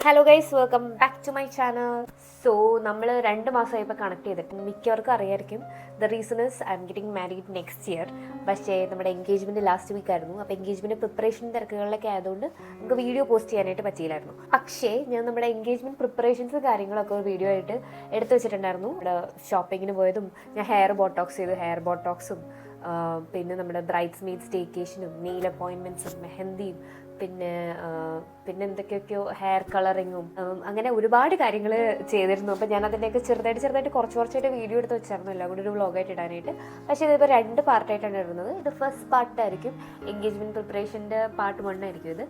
Hello guys, welcome back to my channel. So നമ്മൾ 2 മാസമായപ്പോൾ connect ചെയ്തിട്ട് മിക്കവർക്കും അറിയായിരിക്കും. The reason is I'm getting married next year. പക്ഷേ നമ്മുടെ എൻഗേജ്മെൻറ്റ് ലാസ്റ്റ് വീക്ക് ആയിരുന്നു. അപ്പോൾ എൻഗേജ്മെൻറ്റ് പ്രിപ്പറേഷൻ തിരക്കുകളിലൊക്കെ ആയതുകൊണ്ട് നമുക്ക് വീഡിയോ പോസ്റ്റ് ചെയ്യാനായിട്ട് പറ്റിയില്ലായിരുന്നു. പക്ഷേ ഞാൻ നമ്മുടെ എൻഗേജ്മെൻറ്റ് പ്രിപ്പറേഷൻസ് കാര്യങ്ങളൊക്കെ ഒരു വീഡിയോ ആയിട്ട് എടുത്തു വെച്ചിട്ടുണ്ടായിരുന്നു. ഇവിടെ ഷോപ്പിങ്ങിന് പോയതും ഞാൻ ഹെയർ ബോട്ടോക്സ് ചെയ്തു, ഹെയർ ബോട്ടോക്സും പിന്നെ നമ്മുടെ ബ്രൈഡ്സ് മെയ്ഡ് സ്റ്റേക്കേഷനും നെയിൽ അപ്പോയിൻമെൻറ്റ്സും മെഹന്തിയും പിന്നെ എന്തൊക്കെയൊക്കെയോ ഹെയർ കളറിങ്ങും അങ്ങനെ ഒരുപാട് കാര്യങ്ങൾ ചെയ്തിരുന്നു. അപ്പോൾ ഞാൻ അതിൻ്റെയൊക്കെ ചെറുതായിട്ട് കുറച്ചായിട്ട് വീഡിയോ എടുത്ത് വെച്ചായിരുന്നു, എല്ലാം കൂടി ഒരു വ്ളോഗായിട്ട് ഇടാനായിട്ട്. പക്ഷേ ഇതിപ്പോൾ 2 പാർട്ടായിട്ടാണ് ഇടുന്നത്. ഇത് ഫസ്റ്റ് പാർട്ടായിരിക്കും, എൻഗേജ്മെൻറ്റ് പ്രിപ്പറേഷൻ്റെ പാർട്ട് 1 ആയിരിക്കും ഇത്.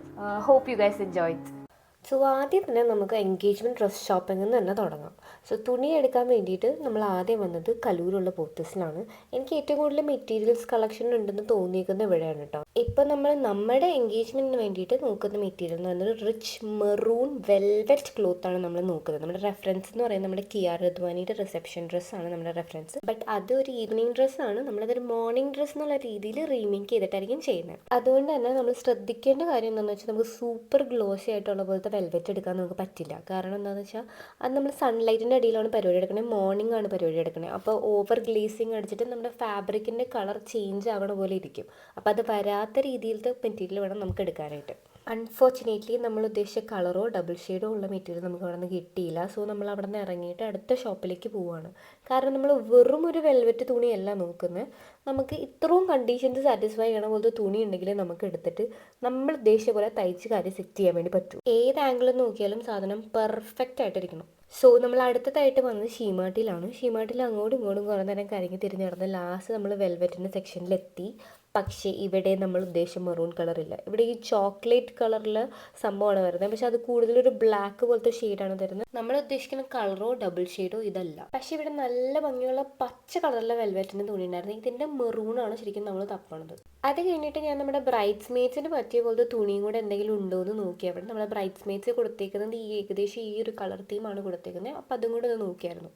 Hope you guys enjoy it. So ആദ്യം തന്നെ നമുക്ക് എൻഗേജ്മെൻറ്റ് ഡ്രസ് ഷോപ്പിംഗിൽ നിന്ന് തന്നെ തുടങ്ങാം. സോ തുണി എടുക്കാൻ വേണ്ടിയിട്ട് നമ്മൾ ആദ്യം വന്നത് കലൂരുള്ള പോത്തീസിലാണ്. എനിക്ക് ഏറ്റവും കൂടുതൽ മെറ്റീരിയൽസ് കളക്ഷൻ ഉണ്ടെന്ന് തോന്നിയിരിക്കുന്ന ഇവിടെയാണ് കേട്ടോ. ഇപ്പം നമ്മൾ നമ്മുടെ എൻഗേജ്മെൻറ്റിന് വേണ്ടിയിട്ട് നോക്കുന്ന മെറ്റീരിയൽ എന്ന് പറയുന്നത് റിച്ച് മെറൂൺ വെൽവെറ്റ് ക്ലോത്താണ് നമ്മൾ നോക്കുന്നത്. നമ്മുടെ റെഫറൻസ് എന്ന് പറയുന്നത് നമ്മുടെ കിയാർ അദ്വാനിയുടെ റിസപ്ഷൻ ഡ്രസ്സാണ് നമ്മുടെ റെഫറൻസ്. ബട്ട് അതൊരു ഈവനിങ് ഡ്രസ്സാണ്, നമ്മളതൊരു മോർണിംഗ് ഡ്രസ്സ് എന്നുള്ള രീതിയിൽ റീമേക്ക് ചെയ്തിട്ടായിരിക്കും ചെയ്യുന്നത്. അതുകൊണ്ട് തന്നെ നമ്മൾ ശ്രദ്ധിക്കേണ്ട കാര്യം എന്താണെന്ന് വെച്ചാൽ നമുക്ക് സൂപ്പർ ഗ്ലോസി ആയിട്ടുള്ള പോലത്തെ വെൽവെറ്റ് എടുക്കാൻ നമുക്ക് പറ്റില്ല. കാരണം എന്താണെന്ന് വെച്ചാൽ അത് നമ്മൾ സൺലൈറ്റിൻ്റെ അടിയിലാണ് പരിപാടി എടുക്കണത്, മോർണിംഗ് ആണ് പരിപാടി എടുക്കണത്. അപ്പോൾ ഓവർ ഗ്ലേസിങ് അടിച്ചിട്ട് നമ്മുടെ ഫാബ്രിക്കിൻ്റെ കളർ ചേഞ്ച് ആകണ പോലെ ഇരിക്കും. അപ്പോൾ അത് വരാത്ത രീതിയിലത്തെ മെറ്റീരിയൽ വേണം നമുക്ക് എടുക്കാനായിട്ട്. അൺഫോർച്ചുനേറ്റ്ലി നമ്മൾ ഉദ്ദേശിച്ച കളറോ ഡബിൾ ഷെയ്ഡോ ഉള്ള മെറ്റീരിയൽ നമുക്ക് അവിടെ നിന്ന് കിട്ടിയില്ല. സോ നമ്മൾ അവിടെ നിന്ന് ഇറങ്ങിയിട്ട് അടുത്ത ഷോപ്പിലേക്ക് പോവുകയാണ്. കാരണം നമ്മൾ വെറും ഒരു വെൽവെറ്റ് തുണിയല്ല നോക്കുന്നത്, നമുക്ക് ഇത്രയും കണ്ടീഷൻസ് സാറ്റിസ്ഫൈ ചെയ്യണ പോലത്തെ തുണി ഉണ്ടെങ്കിൽ നമുക്ക് എടുത്തിട്ട് നമ്മൾ ഉദ്ദേശിച്ച പോലെ തയ്ച്ച് കാര്യം സെറ്റ് ചെയ്യാൻ വേണ്ടി പറ്റും. ഏത് ആംഗിളിൽ നോക്കിയാലും സാധനം പെർഫെക്റ്റ് ആയിട്ടിരിക്കണം. സോ നമ്മൾ അടുത്തതായിട്ട് വന്നത് ഷീമാട്ടിയിലാണ്. ഷീമാട്ടിൽ അങ്ങോട്ടും ഇങ്ങോട്ടും കുറേ നേരം കറങ്ങി തിരിഞ്ഞ് നടന്ന് ലാസ്റ്റ് നമ്മൾ വെൽവെറ്റിൻ്റെ സെക്ഷനിലെത്തി. പക്ഷേ ഇവിടെ നമ്മൾ ഉദ്ദേശിച്ച മെറൂൺ കളറില്ല, ഇവിടെ ഈ ചോക്ലേറ്റ് കളറിൽ സംഭവമാണ് വരുന്നത്. പക്ഷെ അത് കൂടുതലൊരു ബ്ലാക്ക് പോലത്തെ ഷെയ്ഡാണ് തരുന്നത്. നമ്മൾ ഉദ്ദേശിക്കുന്ന കളറോ ഡബിൾ ഷെയ്ഡോ ഇതല്ല. പക്ഷേ ഇവിടെ നല്ല ഭംഗിയുള്ള പച്ച കളറിലെ വെൽവെറ്റിൻ്റെ തുണി ഉണ്ടായിരുന്നു. ഇതിൻ്റെ മെറൂണാണ് ശരിക്കും നമ്മൾ തപ്പണത്. അത് കഴിഞ്ഞിട്ട് ഞാൻ നമ്മുടെ ബ്രൈഡ്സ് മെയ്ഡ്സിന് പറ്റിയ പോലത്തെ തുണിയും കൂടെ എന്തെങ്കിലും ഉണ്ടോ എന്ന് നോക്കിയപ്പോൾ നമ്മുടെ ബ്രൈഡ്സ് മെയ്ഡ്സ് കൊടുത്തേക്കുന്നത് ഏകദേശം ഈ ഒരു കളർ തീമാണ് കൊടുത്തേക്കുന്നത്. അപ്പോൾ അതും കൂടെ ഒന്ന് നോക്കിയായിരുന്നു.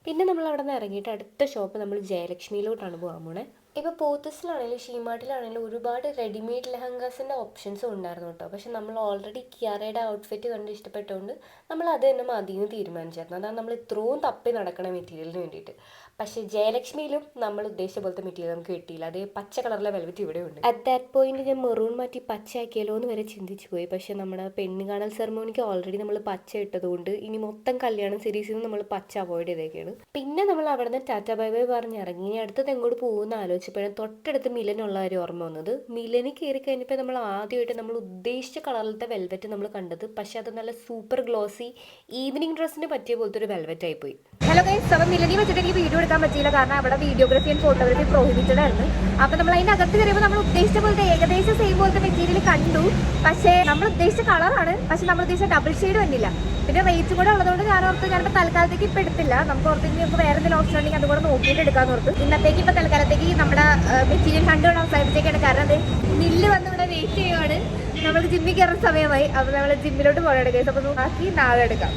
പിന്നെ നമ്മൾ അവിടെ നിന്ന് ഇറങ്ങിയിട്ട് അടുത്ത ഷോപ്പ് നമ്മൾ ജയലക്ഷ്മിയിലോട്ടാണ് പോകാൻ പോണേ. ഇപ്പോൾ പോത്തീസിലാണെങ്കിലും ഷീമാട്ടിലാണെങ്കിലും ഒരുപാട് റെഡിമെയ്ഡ് ലെഹങ്കാസിൻ്റെ ഓപ്ഷൻസും ഉണ്ടായിരുന്നു കേട്ടോ. പക്ഷെ നമ്മൾ ഓൾറെഡി കിയാറയുടെ ഔട്ട്ഫിറ്റ് കണ്ട് ഇഷ്ടപ്പെട്ടുകൊണ്ട് നമ്മൾ അത് തന്നെ മതിയെന്ന് തീരുമാനിച്ചായിരുന്നു. അതാണ് നമ്മൾ ഇത്രയും തപ്പി നടക്കണ മെറ്റീരിയലിന് വേണ്ടിയിട്ട്. പക്ഷേ ജയലക്ഷ്മിയിലും നമ്മൾ ഉദ്ദേശിച്ച പോലത്തെ മെറ്റീരിയൽ നമുക്ക് കിട്ടിയില്ല. അതേ പച്ച കളറിലെ വെൽവെറ്റ് ഇവിടെ ഉണ്ട്. അറ്റ് ദാറ്റ് പോയിന്റ് ഞാൻ മെറൂൺ മാറ്റി പച്ച ആക്കിയാലോ എന്ന് വരെ ചിന്തിച്ചു പോയി. പക്ഷേ നമ്മുടെ പെണ്ണ് കാണൽ സെറമോണിക്ക് ഓൾറെഡി നമ്മൾ പച്ച ഇട്ടതുകൊണ്ട് ഇനി മൊത്തം കല്യാണം സീരീസിൽ നിന്ന് നമ്മൾ പച്ച അവോയ്ഡ് ചെയ്തേക്കാണ്. പിന്നെ നമ്മൾ അവിടെ നിന്ന് ടാറ്റ ബൈ ബൈ പറഞ്ഞ് ഇറങ്ങി. ഇനി അടുത്തത് എങ്ങോട്ട് പോകുമെന്ന് ആലോചിച്ചപ്പോഴും തൊട്ടടുത്ത് മിലനുള്ള കാര്യം ഓർമ്മ വന്നത്. മിലന് കയറി കഴിഞ്ഞപ്പോൾ നമ്മൾ ആദ്യമായിട്ട് നമ്മൾ ഉദ്ദേശിച്ച കളറിലത്തെ വെൽവെറ്റ് നമ്മൾ കണ്ടത്. പക്ഷെ അത് നല്ല സൂപ്പർ ഗ്ലോസി ഈവനിങ് ഡ്രസ്സിന് പറ്റിയ പോലത്തെ ഒരു വെൽവെറ്റ് ആയിപ്പോയി. ഹലോ ഗൈസ്, അപ്പോൾ മിലനി വെച്ചിട്ട് എനിക്ക് വീഡിയോ എടുക്കാൻ പറ്റിയില്ല, കാരണം അവിടെ വീഡിയോഗ്രാഫി ആൻഡ് ഫോട്ടോഗ്രാഫി പ്രോഹിബിറ്റഡ് ആയിരുന്നു. അപ്പോൾ നമ്മൾ അതിൻ്റെ അകത്ത് കയറിയപ്പോൾ നമ്മൾ ഉദ്ദേശിച്ച പോലത്തെ ഏകദേശം സെയിം പോലത്തെ മെറ്റീരിയൽ കണ്ടു. പക്ഷേ നമ്മൾ ഉദ്ദേശിച്ച കളറാണ്, പക്ഷെ നമ്മൾ ഉദ്ദേശിച്ച ഡബിൾ ഷെയ്ഡ് വന്നില്ല. പിന്നെ റേറ്റ് കൂടെ ഉള്ളതുകൊണ്ട് ഞാനിപ്പോൾ തൽക്കാലത്തേക്ക് ഇപ്പം എടുത്തില്ല. നമുക്ക് ഓർത്ത് നമുക്ക് വേറെ എന്തെങ്കിലും ഓപ്ഷൻ ഉണ്ടെങ്കിൽ അതുകൂടെ നോക്കിയിട്ട് എടുക്കാമെന്ന് ഓർത്ത് ഇന്നത്തേക്ക് ഇപ്പോൾ തൽക്കാലത്തേക്ക് നമ്മുടെ മെറ്റീരിയൽ കണ്ടുകൊണ്ട് അവസാനിപ്പിച്ചേക്കാണ്. കാരണം അത് മില്ല് വന്ന് ഇവിടെ വെയിറ്റ് ചെയ്യുവാണ്. നമുക്ക് ജിമ്മിൽ കയറുന്ന സമയമായി. അപ്പോൾ നമ്മൾ ജിമ്മിലോട്ട് പോകണം ഗൈസ്. അപ്പോൾ ബാക്കി നാളെ എടുക്കാം.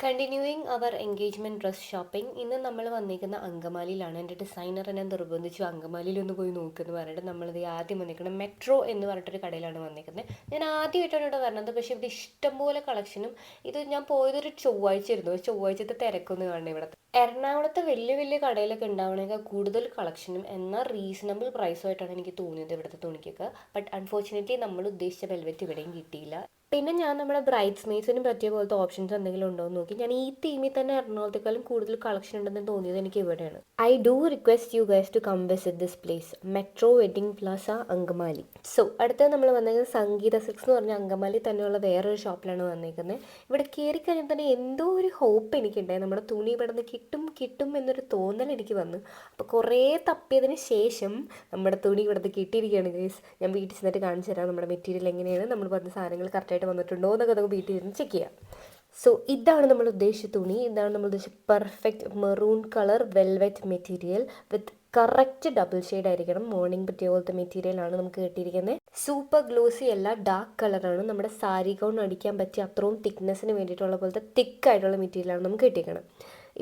കണ്ടിന്യൂയിങ് അവർ എൻഗേജ്മെൻറ്റ് ഡ്രസ് ഷോപ്പിംഗ്. ഇന്ന് നമ്മൾ വന്നിരിക്കുന്ന അങ്കമാലിയിലാണ്. എൻ്റെ ഡിസൈനർ എന്നെ നിർബന്ധിച്ചു അങ്കമാലിയിലൊന്ന് പോയി നോക്കുമെന്ന് പറഞ്ഞിട്ട് നമ്മളിത് ആദ്യം വന്നിരിക്കുന്നത് മെട്രോ എന്ന് പറഞ്ഞിട്ടൊരു കടയിലാണ് വന്നിരിക്കുന്നത്. ഞാൻ ആദ്യമായിട്ടാണ് ഇവിടെ വരുന്നത്. പക്ഷേ ഇവിടെ ഇഷ്ടംപോലെ കളക്ഷനും. ഇത് ഞാൻ പോയതൊരു ചൊവ്വാഴ്ചയായിരുന്നു. ചൊവ്വാഴ്ചത്തെ തിരക്കൊന്ന് കാണണം ഇവിടെ. എറണാകുളത്ത് വലിയ വലിയ കടയിലൊക്കെ ഉണ്ടാവണമെങ്കിൽ കൂടുതൽ കളക്ഷനും എന്നാൽ റീസണബിൾ പ്രൈസുമായിട്ടാണ് എനിക്ക് തോന്നിയത് ഇവിടുത്തെ തുണിക്കൊക്കെ. ബട്ട് അൺഫോർച്ചുനേറ്റ്ലി നമ്മൾ ഉദ്ദേശിച്ച വെൽവെറ്റ് ഇവിടെയും കിട്ടിയില്ല. പിന്നെ ഞാൻ നമ്മുടെ ബ്രൈഡ്സ് മെയ്ഡ്സിന് പറ്റിയ പോലത്തെ ഓപ്ഷൻസ് എന്തെങ്കിലും ഉണ്ടോ എന്ന് നോക്കി. ഞാൻ ഈ തീമിൽ തന്നെ എറണാകുളത്തേക്കാളും കൂടുതൽ കളക്ഷൻ ഉണ്ടെന്ന് തോന്നിയത് എനിക്ക് ഇവിടെയാണ്. I do request you guys to come visit this place, metro wedding plaza Angamaly. So അടുത്തത് നമ്മൾ വന്നിരിക്കുന്നത് സംഗീത സിൽക്സ് എന്ന് പറഞ്ഞാൽ അങ്കമാലി തന്നെയുള്ള വേറൊരു ഷോപ്പിലാണ് വന്നിരിക്കുന്നത്. ഇവിടെ കയറി കഴിഞ്ഞാൽ തന്നെ എന്തോ ഒരു ഹോപ്പ് എനിക്കുണ്ടായി, നമ്മുടെ തുണി ഇവിടെ നിന്ന് കിട്ടും എന്നൊരു തോന്നൽ എനിക്ക് വന്നു. അപ്പോൾ കുറേ തപ്പിയതിന് ശേഷം നമ്മുടെ തുണി ഇവിടുന്ന് കിട്ടിയിരിക്കുകയാണ് ഗൈസ്. ഞാൻ വീട്ടിൽ ചെന്നിട്ട് കാണിച്ചു തരാം നമ്മുടെ മെറ്റീരിയൽ എങ്ങനെയാണ്, നമ്മൾ പറഞ്ഞ സാധനങ്ങൾ കറക്റ്റായിട്ട് വന്നിട്ടുണ്ടോ എന്നൊക്കെ നമുക്ക് വീട്ടിൽ ഇരുന്ന് ചെക്ക് ചെയ്യാം. സോ ഇതാണ് നമ്മൾ ഉദ്ദേശിച്ച തുണി, ഇതാണ് നമ്മൾ ഉദ്ദേശിച്ച perfect maroon colour velvet material with correct double shade ആയിരിക്കണം. മോർണിംഗ് പറ്റിയ പോലത്തെ മെറ്റീരിയലാണ് നമുക്ക് കിട്ടിയിരിക്കുന്നത്. സൂപ്പർ ഗ്ലോസി അല്ല, ഡാർക്ക് കളറാണ്. നമ്മുടെ സാരി ഗൗൺ അടിക്കാൻ പറ്റിയ അത്രയും തിക്നെസ്സിന് വേണ്ടിയിട്ടുള്ള പോലത്തെ തിക്കായിട്ടുള്ള മെറ്റീരിയലാണ് നമുക്ക് കിട്ടിയിരിക്കണം.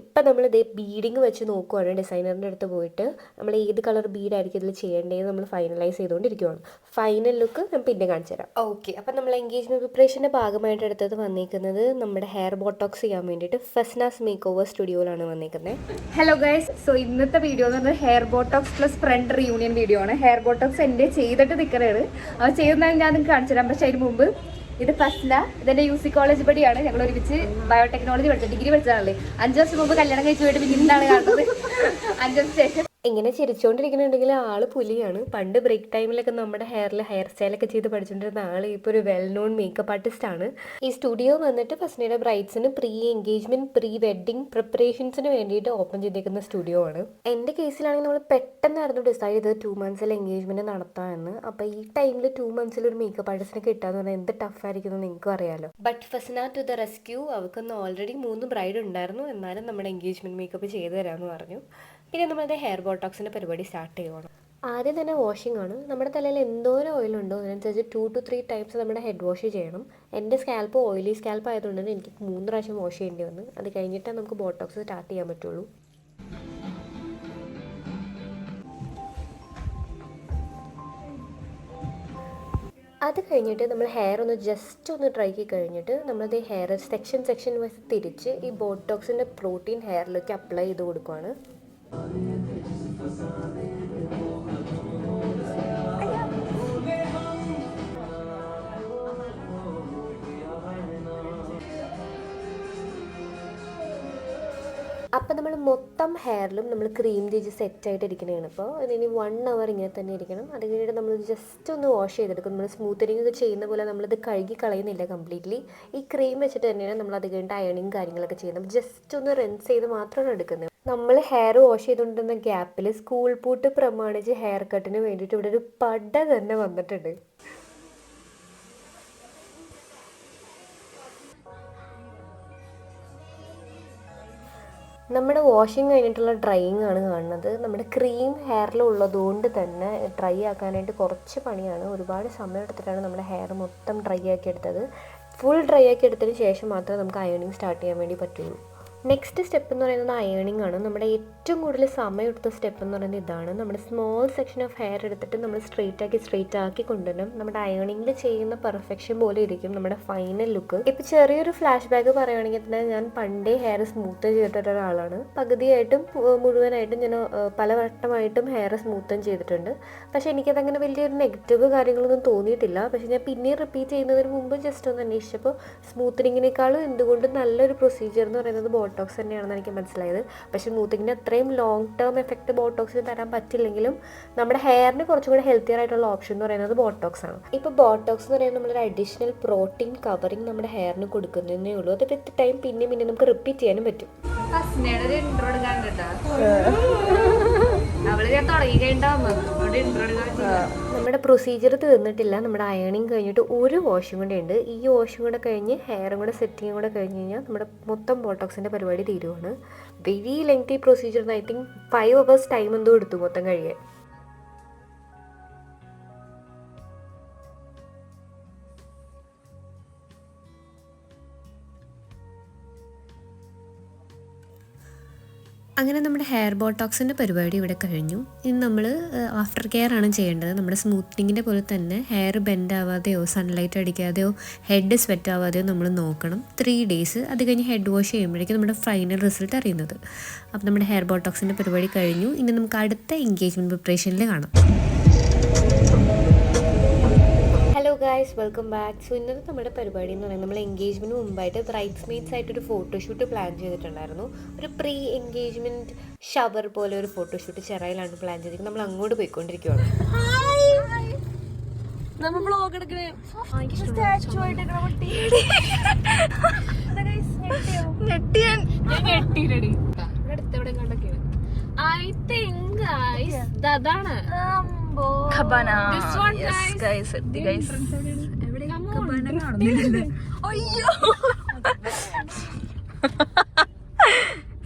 ഇപ്പം നമ്മൾ ഇതേ ബീഡിങ് വെച്ച് നോക്കുവാണ് ഡിസൈനറിൻ്റെ അടുത്ത് പോയിട്ട് നമ്മൾ ഏത് കളർ ബീഡായിരിക്കും ഇതിൽ ചെയ്യേണ്ടതെന്ന് നമ്മൾ ഫൈനലൈസ് ചെയ്തുകൊണ്ടിരിക്കുകയാണ്. ഫൈനൽ ലുക്ക് ഞാൻ പിന്നെ കാണിച്ചു തരാം. ഓക്കെ, അപ്പം നമ്മൾ എൻഗേജ്മെൻറ്റ് പ്രിപ്പറേഷൻ്റെ ഭാഗമായിട്ട് എടുത്തത് വന്നിരിക്കുന്നത് നമ്മുടെ ഹെയർ ബോട്ടോക്സ് ചെയ്യാൻ വേണ്ടിയിട്ട് ഫെസ്നാസ് മേക്ക് ഓവർ സ്റ്റുഡിയോയിലാണ് വന്നിരിക്കുന്നത്. ഹലോ ഗൈസ്, സോ ഇന്നത്തെ വീഡിയോ എന്ന് പറഞ്ഞാൽ hair botox plus friend reunion video ആണ്. ഹെയർ ബോട്ടോക്സ് എൻ്റെ ചെയ്തിട്ട് നിൽക്കുന്നത് അത് ചെയ്യുന്നതാണ് ഞാൻ നിങ്ങൾക്ക് കാണിച്ചു തരാം. പക്ഷേ അതിന് മുമ്പ് ഇത് ഫസ്ന, ഇതെൻ്റെ UC കോളേജ് പടിയാണ്. ഞങ്ങൾ ഒരുമിച്ച് ബയോടെക്നോളജി പഠിച്ചത്, ഡിഗ്രി പഠിച്ചതാണല്ലേ. 5 വർഷം മുമ്പ് കല്യാണം കഴിച്ചു പോയിട്ട് പിന്നെ ഇന്നാണ് കാണുന്നത് 5 വർഷം ശേഷം. ഇങ്ങനെ ചിരിച്ചുകൊണ്ടിരിക്കുന്നുണ്ടെങ്കിൽ ആള് പുലിയാണ്. പണ്ട് ബ്രേക്ക് ടൈമിലൊക്കെ നമ്മുടെ ഹെയർ സ്റ്റൈലൊക്കെ ചെയ്ത് പഠിച്ചുകൊണ്ടിരുന്ന ആള് ഇപ്പോൾ ഒരു വെൽ നോൺ മേക്കപ്പ് ആർട്ടിസ്റ്റ് ആണ്. ഈ സ്റ്റുഡിയോ വന്നിട്ട് ഫസ്നയുടെ ബ്രൈഡ്സിന് പ്രീ എൻഗേജ്മെന്റ് പ്രീ വെഡിങ് പ്രിപ്പറേഷൻസിന് വേണ്ടിയിട്ട് ഓപ്പൺ ചെയ്തേക്കുന്ന സ്റ്റുഡിയോ ആണ്. എൻ്റെ കേസിലാണെങ്കിൽ നമ്മൾ പെട്ടെന്നായിരുന്നു ഡിസൈഡ് ചെയ്തത് 2 months എൻഗേജ്മെന്റ് നടത്താമെന്ന്. അപ്പോൾ ഈ ടൈമിൽ 2 months ഒരു മേക്കപ്പ് ആർട്ടിസ്റ്റിനെ കിട്ടാന്ന് പറഞ്ഞാൽ എന്ത് ടഫായിരിക്കും നിങ്ങൾക്കും അറിയാലോ. But Fasna to the rescue, അവർക്കൊന്ന് ഓൾറെഡി 3 ബ്രൈഡ് ഉണ്ടായിരുന്നു, എന്നാലും നമ്മുടെ എൻഗേജ്മെന്റ് മേക്കപ്പ് ചെയ്തു തരാമെന്ന് പറഞ്ഞു. പിന്നെ നമ്മളത് ഹെയർ ബോട്ടോക്സിൻ്റെ പരിപാടി സ്റ്റാർട്ട് ചെയ്യുകയാണ്. ആദ്യം തന്നെ വാഷിംഗ് ആണ്. നമ്മുടെ തലയിൽ എന്തോരം ഓയിലുണ്ടോ അതിനനുസരിച്ച് 2 to 3 times നമ്മുടെ ഹെഡ് വാഷ് ചെയ്യണം. എൻ്റെ സ്കാൽപ്പ് ഓയിലി സ്കാൽപ്പ് ആയതുകൊണ്ട് തന്നെ എനിക്ക് 3 പ്രാവശ്യം വാഷ് ചെയ്യേണ്ടി വന്നു. അത് കഴിഞ്ഞിട്ടേ നമുക്ക് ബോട്ടോക്സ് സ്റ്റാർട്ട് ചെയ്യാൻ പറ്റുള്ളൂ. അത് കഴിഞ്ഞിട്ട് നമ്മൾ ഹെയർ ഒന്ന് ജസ്റ്റ് ഒന്ന് ഡ്രൈ ആക്കി കഴിഞ്ഞിട്ട് നമ്മളത് ഹെയർ സെക്ഷൻ വൈസ് തിരിച്ച് ഈ ബോട്ടോക്സിൻ്റെ പ്രോട്ടീൻ ഹെയറിലേക്ക് അപ്ലൈ ചെയ്ത് കൊടുക്കുകയാണ്. അപ്പം നമ്മൾ മൊത്തം ഹെയറിലും നമ്മൾ ക്രീം തേച്ച് സെറ്റായിട്ട് ഇരിക്കണതാണ്. ഇപ്പോൾ ഇതിന് 1 hour ഇങ്ങനെ തന്നെ ഇരിക്കണം. അത് കഴിഞ്ഞിട്ട് നമ്മൾ ജസ്റ്റ് ഒന്ന് വാഷ് ചെയ്തെടുക്കും. നമ്മൾ സ്മൂത്തനിങ് ഒക്കെ ചെയ്യുന്ന പോലെ നമ്മളിത് കഴുകി കളയുന്നില്ല കംപ്ലീറ്റ്ലി. ഈ ക്രീം വെച്ചിട്ട് തന്നെയാണ് നമ്മൾ അത് കഴിഞ്ഞിട്ട് അയണിങ് കാര്യങ്ങളൊക്കെ ചെയ്യുന്നത്. ജസ്റ്റ് ഒന്ന് റിൻസ് ചെയ്ത് മാത്രമാണ് എടുക്കുന്നത്. നമ്മൾ ഹെയർ വാഷ് ചെയ്തുകൊണ്ടിരുന്ന ഗ്യാപ്പിൽ സ്കൂൾ പൂട്ട് പ്രമാണിച്ച് ഹെയർ കട്ടിന് വേണ്ടിയിട്ട് ഇവിടെ ഒരു പട തന്നെ വന്നിട്ടുണ്ട്. നമ്മുടെ വാഷിങ് കഴിഞ്ഞിട്ടുള്ള ഡ്രൈയിങ് ആണ് കാണുന്നത്. നമ്മുടെ ക്രീം ഹെയറിലുള്ളതുകൊണ്ട് തന്നെ ഡ്രൈ ആക്കാനായിട്ട് കുറച്ച് പണിയാണ്. ഒരുപാട് സമയം എടുത്തിട്ടാണ് നമ്മുടെ ഹെയർ മൊത്തം ഡ്രൈ ആക്കി എടുത്തത്. ഫുൾ ഡ്രൈ ആക്കി എടുത്തതിന് ശേഷം മാത്രമേ നമുക്ക് അയണിങ് സ്റ്റാർട്ട് ചെയ്യാൻ വേണ്ടി പറ്റുള്ളൂ. നെക്സ്റ്റ് സ്റ്റെപ്പ് എന്ന് പറയുന്നത് അയണിങ് ആണ്. നമ്മുടെ ഏറ്റവും കൂടുതൽ സമയം എടുത്ത സ്റ്റെപ്പ് എന്ന് പറയുന്നത് ഇതാണ്. നമ്മുടെ സ്മോൾ സെക്ഷൻ ഓഫ് ഹെയർ എടുത്തിട്ട് നമ്മൾ സ്ട്രെയിറ്റ് ആക്കി കൊണ്ടുവരണം. നമ്മുടെ അയണിങ്ങിൽ ചെയ്യുന്ന പെർഫെക്ഷൻ പോലെ ഇരിക്കും നമ്മുടെ ഫൈനൽ ലുക്ക്. ഇപ്പോൾ ചെറിയൊരു ഫ്ലാഷ് ബാക്ക് പറയുകയാണെങ്കിൽ തന്നെ ഞാൻ പണ്ടേ ഹെയർ സ്മൂത്ത് ചെയ്തിട്ടുള്ള ഒരാളാണ്. പകുതിയായിട്ടും മുഴുവനായിട്ടും ഞാൻ പല വട്ടമായിട്ടും ഹെയർ സ്മൂത്തൻ ചെയ്തിട്ടുണ്ട്. പക്ഷേ എനിക്കതങ്ങനെ വലിയൊരു നെഗറ്റീവ് കാര്യങ്ങളൊന്നും തോന്നിയിട്ടില്ല. പക്ഷേ ഞാൻ പിന്നെയും റിപ്പീറ്റ് ചെയ്യുന്നതിന് മുമ്പ് ജസ്റ്റ് ഒന്ന് അന്വേഷിച്ചപ്പോൾ സ്മൂത്തനിങ്ങിനേക്കാളും എന്തുകൊണ്ട് നല്ലൊരു പ്രൊസീജിയർ എന്ന് പറയുന്നത് ബോട്ടോക്സ് തന്നെയാണെന്ന് എനിക്ക് മനസ്സിലായത്. പക്ഷേ സ്മൂത്തിങ്ങിന് അത്രയും ലോങ് ടേം എഫക്റ്റ് ബോട്ടോക്സിന് തരാൻ പറ്റില്ലെങ്കിലും നമ്മുടെ ഹെയറിന് കുറച്ചും കൂടെ ഹെൽത്തിയർ ആയിട്ടുള്ള ഓപ്ഷൻ എന്ന് പറയുന്നത് ബോട്ടോക്സ് ആണ്. ഇപ്പോൾ ബോട്ടോക്സ് എന്ന് പറയുന്നത് നമ്മളൊരു അഡീഷണൽ പ്രോട്ടീൻ കവറിങ് നമ്മുടെ ഹെയറിന് കൊടുക്കുന്നതേ ഉള്ളൂ. അത് വിത്ത് ടൈം പിന്നെ നമുക്ക് റിപ്പീറ്റ് ചെയ്യാനും പറ്റും. നമ്മുടെ പ്രൊസീജിയർ തീർന്നിട്ടില്ല. നമ്മുടെ അയണിങ് കഴിഞ്ഞിട്ട് ഒരു വാഷും കൂടെ ഉണ്ട്. ഈ വാഷും കൂടെ കഴിഞ്ഞ് ഹെയറും കൂടെ സെറ്റിങ്ങും കൂടെ കഴിഞ്ഞ് കഴിഞ്ഞാൽ നമ്മുടെ മൊത്തം ബോട്ടോക്സിൻ്റെ പരിപാടി തീരുവാണ്. Very lengthy procedure. I think 5 hours time എന്തോ എടുത്തു മൊത്തം കഴിയാൻ. അങ്ങനെ നമ്മുടെ ഹെയർ ബോട്ടോക്സിൻ്റെ പരിപാടി ഇവിടെ കഴിഞ്ഞു. ഇനി നമ്മൾ ആഫ്റ്റർ കെയർ ആണ് ചെയ്യേണ്ടത്. നമ്മുടെ സ്മൂത്തനിങ്ങിൻ്റെ പോലെ തന്നെ ഹെയർ ബെൻഡ് ആവാതെയോ സൺലൈറ്റ് അടിക്കാതെയോ ഹെഡ് സ്വെറ്റ് ആവാതെയോ നമ്മൾ നോക്കണം. 3 days. അത് കഴിഞ്ഞ് ഹെഡ് വാഷ് ചെയ്യുമ്പോഴേക്കും നമ്മുടെ ഫൈനൽ റിസൾട്ട് അറിയുന്നത്. അപ്പോൾ നമ്മുടെ ഹെയർ ബോട്ടോക്സിൻ്റെ പരിപാടി കഴിഞ്ഞു. ഇനി നമുക്ക് അടുത്ത എൻഗേജ്മെൻറ്റ് പ്രിപ്പറേഷനിൽ കാണാം. Hello guys, welcome back. So ഇന്നത്തെ നമ്മുടെ പരിപാടി എന്ന് പറയുന്നത് നമ്മൾ എൻഗേജ്മെൻറ്റിന് മുമ്പായിട്ട് ബ്രൈഡ്സ്മെയ്ഡ്സ് ആയിട്ടൊരു ഫോട്ടോഷൂട്ട് പ്ലാൻ ചെയ്തിട്ടുണ്ടായിരുന്നു. ഒരു പ്രീ എൻഗേജ്മെൻറ്റ് ഷവർ പോലെ ഒരു ഫോട്ടോഷൂട്ട് ചെറയിലാണ് പ്ലാൻ ചെയ്തിരിക്കുന്നത്. നമ്മൾ അങ്ങോട്ട് പോയിക്കൊണ്ടിരിക്കുകയാണ്. Cabana. This one, yes, guys. Guys. Cabana കാണുന്നില്ല. അയ്യോ.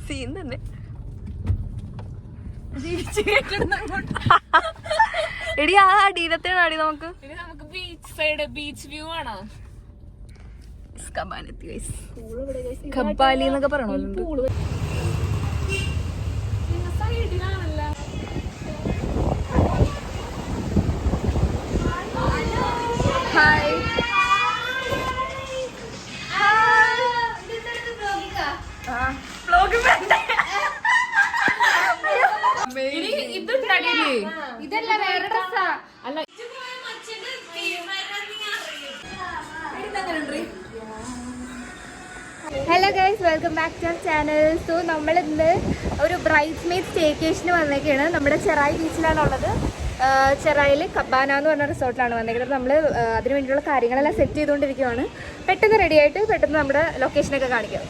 സീൻ തന്നെ. എടി ആ അടിയിലത്തെയാണ് അടി നമുക്ക് ബീച്ച് സൈഡ് ബീച്ച് വ്യൂ ആണോ? കബാലെത്തി ഗൈസ്. കബാലി എന്നൊക്കെ പറയണല്ലോ. Hello guys, welcome back to our channel. So നമ്മൾ ഇന്ന് ഒരു ബ്രൈറ്റ് മെയ്ഡ് സ്റ്റേക്കേഷന് വന്നേക്കാണ്. നമ്മുടെ ചെറായി ബീച്ചിലാണുള്ളത്. ചെറായിൽ കബാന എന്ന് പറഞ്ഞ റിസോർട്ടിലാണ് വന്നേക്കുന്നത്. നമ്മൾ അതിന് വേണ്ടിയുള്ള കാര്യങ്ങളെല്ലാം സെറ്റ് ചെയ്തുകൊണ്ടിരിക്കുകയാണ്. പെട്ടെന്ന് റെഡി ആയിട്ട് പെട്ടെന്ന് നമ്മുടെ ലൊക്കേഷനൊക്കെ കാണിക്കാം.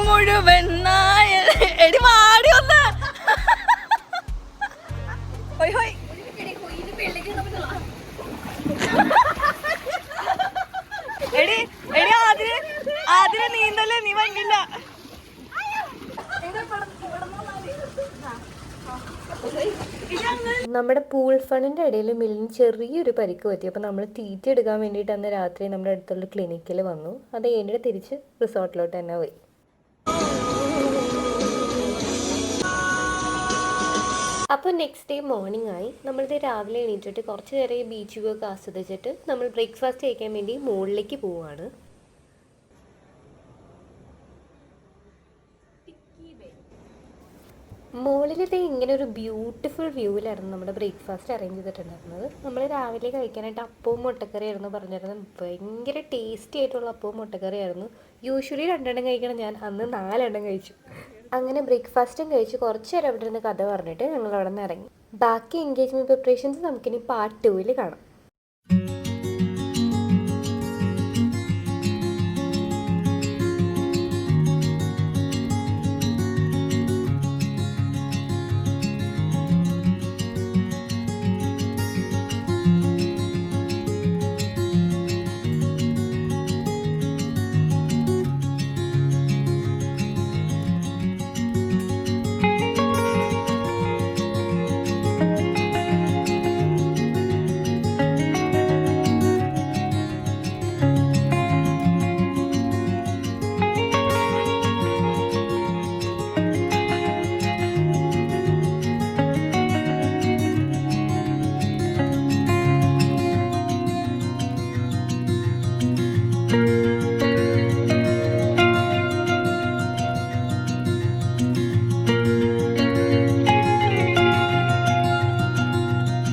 മുഴുവൻ നായ എടി വാടി ഒന്ന് എടി എടി അതിന് നീന്തല്ലേ നീ വന്നില്ല. നമ്മുടെ പൂൾ ഫണ്ടിൻ്റെ ഇടയിൽ മില്ലിന് ചെറിയൊരു പരിക്ക് പറ്റി. അപ്പോൾ നമ്മൾ തീറ്റ എടുക്കാൻ വേണ്ടിയിട്ട് അന്ന് രാത്രി നമ്മുടെ അടുത്തുള്ള ക്ലിനിക്കിൽ വന്നു. അത് കഴിഞ്ഞിട്ട് തിരിച്ച് റിസോർട്ടിലോട്ട് തന്നെ പോയി. അപ്പോൾ നെക്സ്റ്റ് ഡേ മോർണിംഗ് ആയി. നമ്മളിത് രാവിലെ എണീറ്റിട്ട് കുറച്ച് നേരം ഈ ബീച്ച് വ്യൂ ഒക്കെ ആസ്വദിച്ചിട്ട് നമ്മൾ ബ്രേക്ക്ഫാസ്റ്റ് കഴിക്കാൻ വേണ്ടി മുകളിലേക്ക് പോവുകയാണ്. മുകളിലത്തെ ഇങ്ങനെ ഒരു ബ്യൂട്ടിഫുൾ വ്യൂവിലായിരുന്നു നമ്മുടെ ബ്രേക്ക്ഫാസ്റ്റ് അറേഞ്ച് ചെയ്തിട്ടുണ്ടായിരുന്നത്. നമ്മൾ രാവിലെ കഴിക്കാനായിട്ട് അപ്പവും മുട്ടക്കറിയായിരുന്നു പറഞ്ഞിരുന്നത്. ഭയങ്കര ടേസ്റ്റി ആയിട്ടുള്ള അപ്പവും മുട്ടക്കറിയായിരുന്നു. യൂഷ്വലി 2 എണ്ണം കഴിക്കണം, ഞാൻ അന്ന് 4 എണ്ണം കഴിച്ചു. അങ്ങനെ ബ്രേക്ക്ഫാസ്റ്റും കഴിച്ച് കുറച്ച് നേരം അവിടെ നിന്ന് കഥ പറഞ്ഞിട്ട് ഞങ്ങൾ അവിടെ നിന്ന് ഇറങ്ങി. ബാക്കി എൻഗേജ്മെൻറ്റ് പ്രിപ്പറേഷൻസ് നമുക്കിനി പാർട്ട് 2 കാണാം.